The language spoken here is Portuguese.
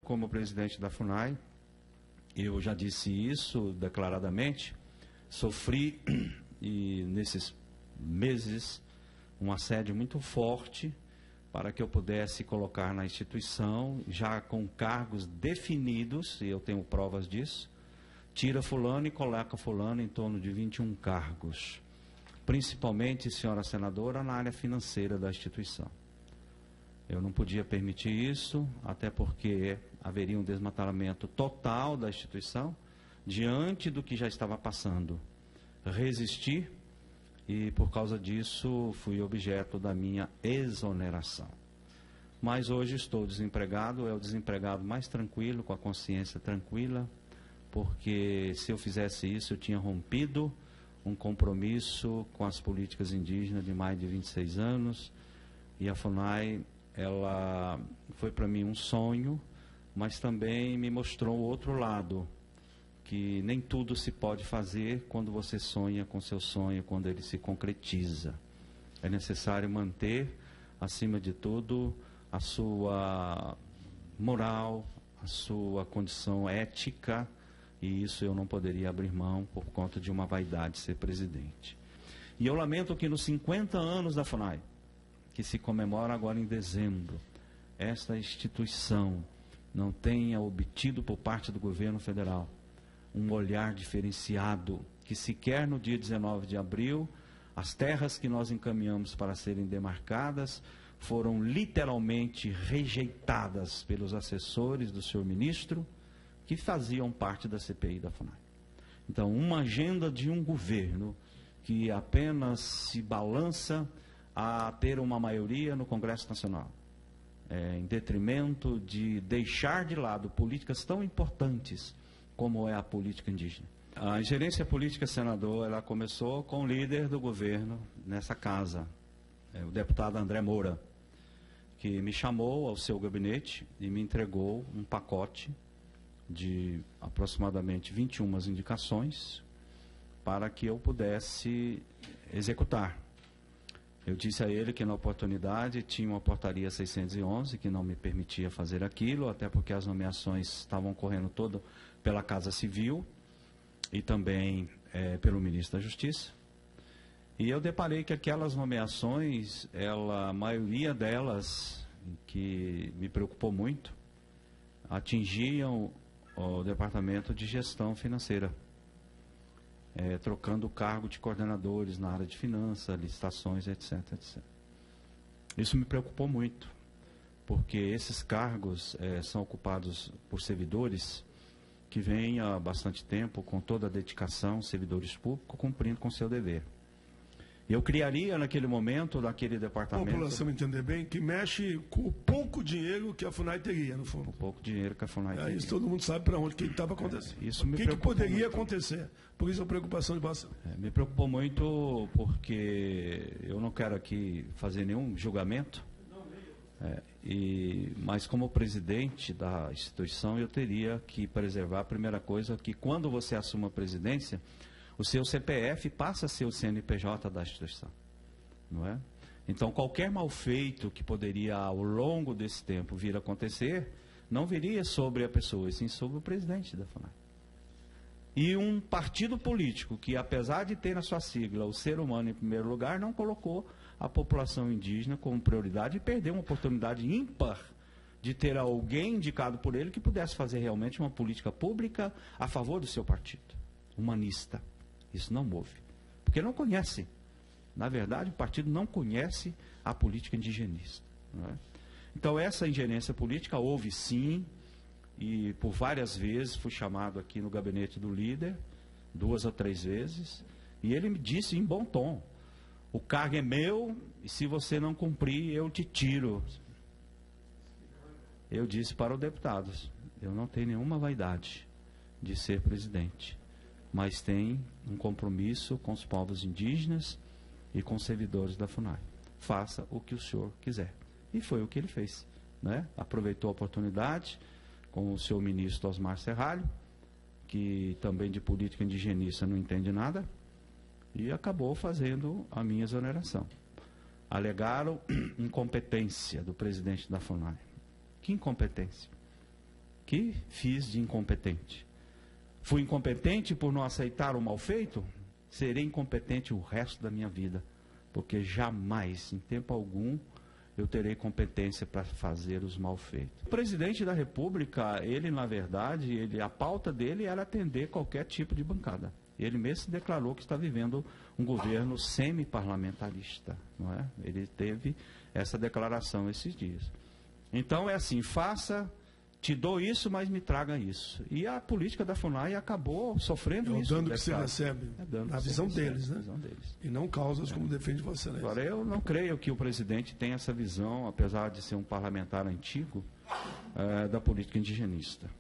como presidente da FUNAI, eu já disse isso declaradamente, sofri, e nesses meses, um assédio muito forte para que eu pudesse colocar na instituição, já com cargos definidos, e eu tenho provas disso, tira fulano e coloca fulano em torno de 21 cargos, principalmente, senhora senadora, na área financeira da instituição. Eu não podia permitir isso, até porque haveria um desmantelamento total da instituição, diante do que já estava passando. Resisti e, por causa disso, fui objeto da minha exoneração. Mas hoje estou desempregado, é o desempregado mais tranquilo, com a consciência tranquila, porque se eu fizesse isso, eu tinha rompido um compromisso com as políticas indígenas de mais de 26 anos, e a FUNAI, ela foi para mim um sonho, mas também me mostrou o outro lado, que nem tudo se pode fazer quando você sonha com seu sonho, quando ele se concretiza. É necessário manter, acima de tudo, a sua moral, a sua condição ética, e isso eu não poderia abrir mão por conta de uma vaidade de ser presidente. E eu lamento que nos 50 anos da FUNAI, que se comemora agora em dezembro, esta instituição não tenha obtido por parte do governo federal um olhar diferenciado, que sequer no dia 19 de abril, as terras que nós encaminhamos para serem demarcadas foram literalmente rejeitadas pelos assessores do senhor ministro, que faziam parte da CPI da FUNAI. Então, uma agenda de um governo que apenas se balança a ter uma maioria no Congresso Nacional, em detrimento de deixar de lado políticas tão importantes como é a política indígena. A ingerência política, senador, ela começou com o líder do governo nessa casa, o deputado André Moura, que me chamou ao seu gabinete e me entregou um pacote de aproximadamente 21 indicações para que eu pudesse executar. Eu disse a ele que na oportunidade tinha uma portaria 611 que não me permitia fazer aquilo, até porque as nomeações estavam correndo todo pela Casa Civil e também pelo Ministro da Justiça. E eu deparei que aquelas nomeações, a maioria delas, que me preocupou muito, atingiam o Departamento de Gestão Financeira, trocando o cargo de coordenadores na área de finanças, licitações, etc, etc. Isso me preocupou muito, porque esses cargos são ocupados por servidores que vêm há bastante tempo, com toda a dedicação, servidores públicos, cumprindo com seu dever. Eu criaria naquele momento, naquele departamento... A população entender bem que mexe com o pouco dinheiro que a FUNAI teria, no fundo. O pouco dinheiro que a FUNAI teria. Isso todo mundo sabe para onde que estava acontecendo. Isso o que poderia acontecer. Por isso a preocupação de bastante. Me preocupou muito porque eu não quero aqui fazer nenhum julgamento, mas como presidente da instituição eu teria que preservar a primeira coisa, que quando você assuma a presidência, o seu CPF passa a ser o CNPJ da instituição, não é? Então, qualquer mal feito que poderia, ao longo desse tempo, vir a acontecer, não viria sobre a pessoa, e sim sobre o presidente da FUNAI. E um partido político que, apesar de ter na sua sigla o ser humano em primeiro lugar, não colocou a população indígena como prioridade e perdeu uma oportunidade ímpar de ter alguém indicado por ele que pudesse fazer realmente uma política pública a favor do seu partido, humanista. Isso não move, porque não conhece. Na verdade, o partido não conhece a política indigenista, não é? Então, essa ingerência política houve sim, e por várias vezes fui chamado aqui no gabinete do líder, 2 ou 3 vezes, e ele me disse em bom tom: o cargo é meu, e se você não cumprir, eu te tiro. Eu disse para os deputados: eu não tenho nenhuma vaidade de ser presidente, mas tem um compromisso com os povos indígenas e com os servidores da FUNAI. Faça o que o senhor quiser. E foi o que ele fez, né? Aproveitou a oportunidade com o seu ministro Osmar Serralho, que também de política indigenista não entende nada, e acabou fazendo a minha exoneração. Alegaram incompetência do presidente da FUNAI. Que incompetência? Que fiz de incompetente? Fui incompetente por não aceitar o mal feito? Serei incompetente o resto da minha vida, porque jamais, em tempo algum, eu terei competência para fazer os mal feitos. O presidente da República, ele, na verdade, a pauta dele era atender qualquer tipo de bancada. Ele mesmo se declarou que está vivendo um governo semi-parlamentarista, não é? Ele teve essa declaração esses dias. Então, é assim, te dou isso, mas me traga isso. E a política da FUNAI acabou sofrendo isso. É o dano que você recebe, na visão deles, né? E não causas como defende você, né? Agora, eu não creio que o presidente tenha essa visão, apesar de ser um parlamentar antigo, da política indigenista.